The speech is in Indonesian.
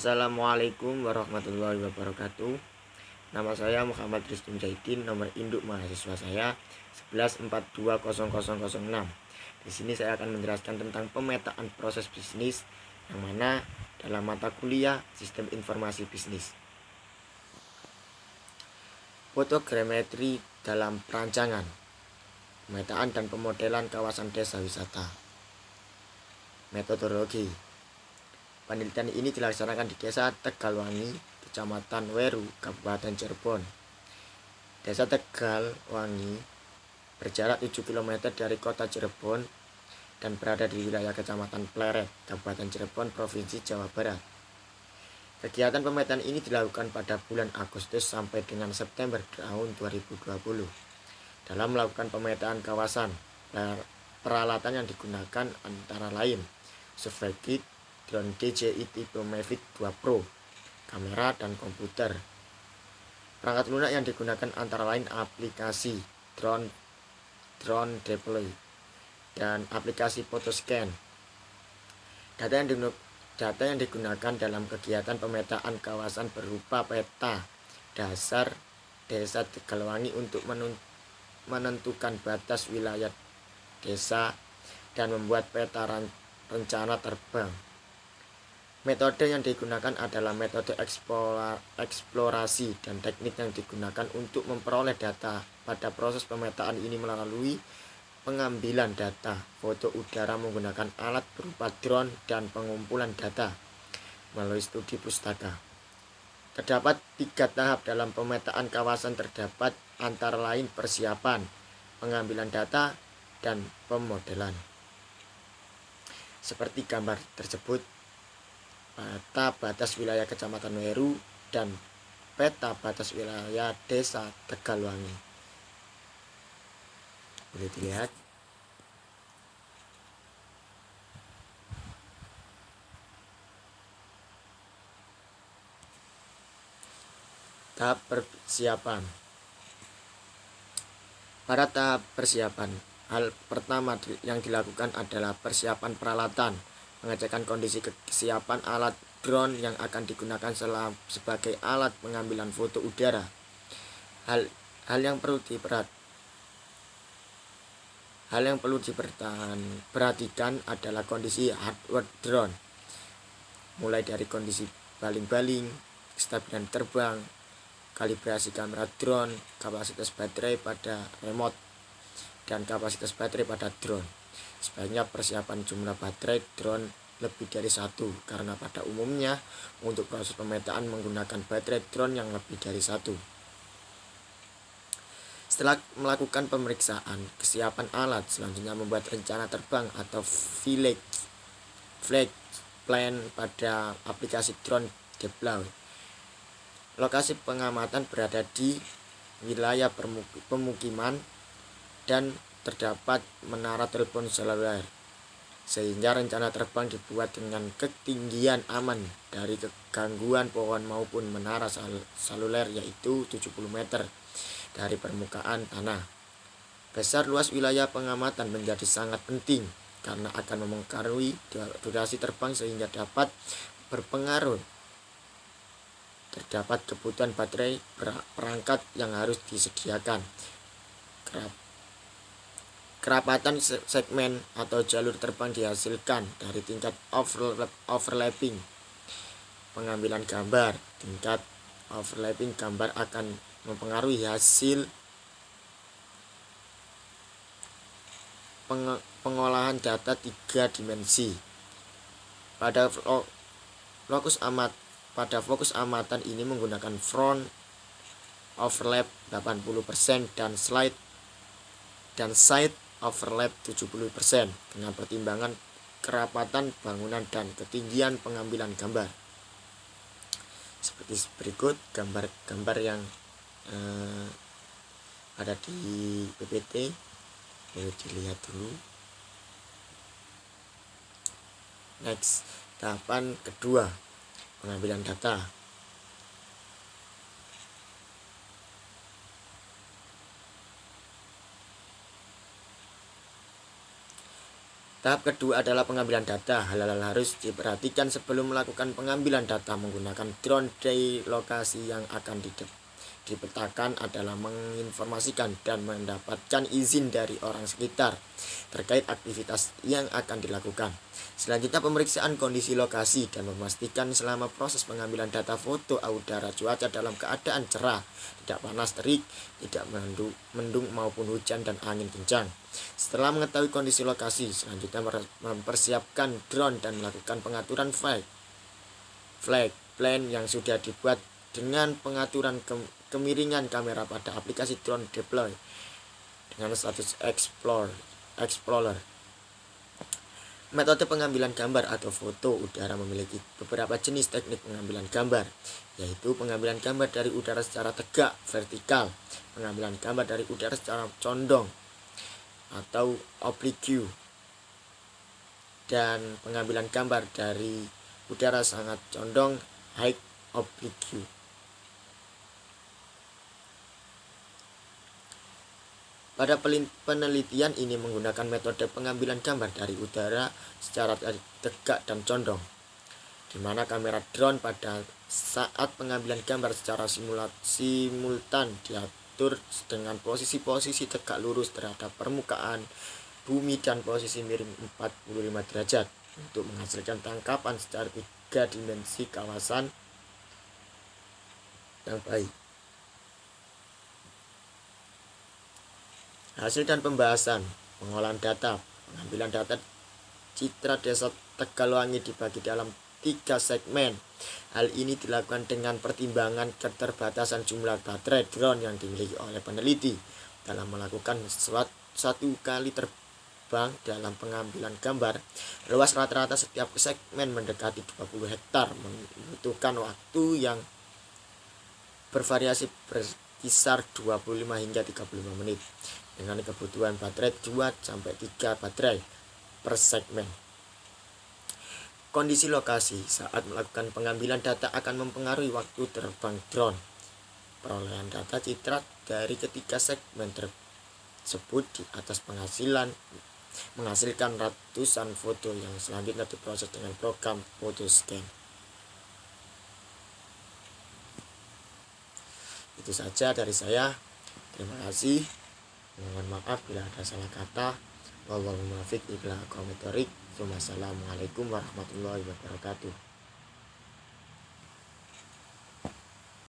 Assalamualaikum warahmatullahi wabarakatuh. Nama saya Muhammad Rizky Mujahidin, nomor induk mahasiswa saya 11420006. Di sini saya akan menjelaskan tentang pemetaan proses bisnis yang mana dalam mata kuliah Sistem Informasi Bisnis. Fotogrametri dalam perancangan, pemetaan dan pemodelan kawasan desa wisata. Metodologi. Penelitian ini dilaksanakan di Desa Tegalwangi, Kecamatan Weru, Kabupaten Cirebon. Desa Tegalwangi berjarak 7 km dari kota Cirebon dan berada di wilayah Kecamatan Pleret, Kabupaten Cirebon, Provinsi Jawa Barat. Kegiatan pemetaan ini dilakukan pada bulan Agustus sampai dengan September tahun 2020. Dalam melakukan pemetaan kawasan, peralatan yang digunakan antara lain survey kit, drone DJI tipe Mavic 2 Pro, kamera dan komputer. Perangkat lunak yang digunakan antara lain aplikasi drone deploy dan aplikasi photoscan. Data yang digunakan dalam kegiatan pemetaan kawasan berupa peta dasar Desa Tegalwangi untuk menentukan batas wilayah desa dan membuat peta rencana terbang. Metode yang digunakan adalah metode eksplorasi dan teknik yang digunakan untuk memperoleh data pada proses pemetaan ini melalui pengambilan data foto udara menggunakan alat berupa drone dan pengumpulan data melalui studi pustaka. Terdapat 3 tahap dalam pemetaan kawasan, terdapat antara lain persiapan, pengambilan data, dan pemodelan. Seperti gambar tersebut, peta batas wilayah Kecamatan Weru dan peta batas wilayah Desa Tegalwangi. Boleh dilihat. Tahap persiapan. Pada tahap persiapan, hal pertama yang dilakukan adalah persiapan peralatan, pengecekan kondisi kesiapan alat drone yang akan digunakan sebagai alat pengambilan foto udara. Hal yang perlu diperhatikan adalah kondisi hardware drone, mulai dari kondisi baling-baling, kestabilan terbang, kalibrasi kamera drone, kapasitas baterai pada remote, dan kapasitas baterai pada drone. Sebaiknya persiapan jumlah baterai drone lebih dari 1, karena pada umumnya untuk proses pemetaan menggunakan baterai drone yang lebih dari 1. Setelah melakukan pemeriksaan kesiapan alat, selanjutnya membuat rencana terbang atau flight plan pada aplikasi drone deploy. Lokasi pengamatan berada di wilayah pemukiman dan terdapat menara telepon seluler, sehingga rencana terbang dibuat dengan ketinggian aman dari gangguan pohon maupun menara seluler, yaitu 70 meter dari permukaan tanah. Besar luas wilayah pengamatan menjadi sangat penting karena akan mempengaruhi durasi terbang, sehingga dapat berpengaruh terdapat kebutuhan baterai perangkat yang harus disediakan. Kerapatan segmen atau jalur terbang dihasilkan dari tingkat overlapping pengambilan gambar. Tingkat overlapping gambar akan mempengaruhi hasil pengolahan data 3 dimensi. Pada fokus amatan ini menggunakan front overlap 80% dan side overlap 70% dengan pertimbangan kerapatan bangunan dan ketinggian pengambilan gambar. Seperti berikut gambar yang ada di PPT, boleh dilihat dulu. Next, tahapan kedua, pengambilan data. Tahap kedua adalah pengambilan data. Hal-hal harus diperhatikan sebelum melakukan pengambilan data menggunakan drone dari lokasi yang akan dipetakan adalah menginformasikan dan mendapatkan izin dari orang sekitar terkait aktivitas yang akan dilakukan. Selanjutnya pemeriksaan kondisi lokasi dan memastikan selama proses pengambilan data foto udara cuaca dalam keadaan cerah, tidak panas terik, tidak mendung maupun hujan dan angin kencang. Setelah mengetahui kondisi lokasi, selanjutnya mempersiapkan drone dan melakukan pengaturan flag plan yang sudah dibuat dengan pengaturan kemiringan kamera pada aplikasi drone deploy dengan status Explorer. Metode pengambilan gambar atau foto udara memiliki beberapa jenis teknik pengambilan gambar, yaitu pengambilan gambar dari udara secara tegak vertikal, pengambilan gambar dari udara secara condong atau oblique, dan pengambilan gambar dari udara sangat condong high oblique. Pada penelitian ini menggunakan metode pengambilan gambar dari udara secara tegak dan condong, di mana kamera drone pada saat pengambilan gambar secara simultan diatur dengan posisi-posisi tegak lurus terhadap permukaan bumi dan posisi miring 45 derajat untuk menghasilkan tangkapan secara 3 dimensi kawasan yang baik. Hasil dan pembahasan pengolahan data. Pengambilan data citra desa Tegalwangi dibagi dalam 3 segmen. Hal ini dilakukan dengan pertimbangan keterbatasan jumlah baterai drone yang dimiliki oleh peneliti dalam melakukan satu kali terbang dalam pengambilan gambar. Luas rata-rata setiap segmen mendekati 20 hektar, membutuhkan waktu yang bervariasi berkisar 25 hingga 35 menit dengan kebutuhan baterai 2-3 baterai per segmen. Kondisi lokasi saat melakukan pengambilan data akan mempengaruhi waktu terbang drone. Perolehan data citra dari ketiga segmen tersebut di atas menghasilkan ratusan foto yang selanjutnya diproses dengan program photoscan. Itu saja dari saya. Terima kasih. Mohon maaf bila ada salah kata. Wallahul muwaffiq ila aqwamit thoriq. Wassalamualaikum warahmatullahi wabarakatuh.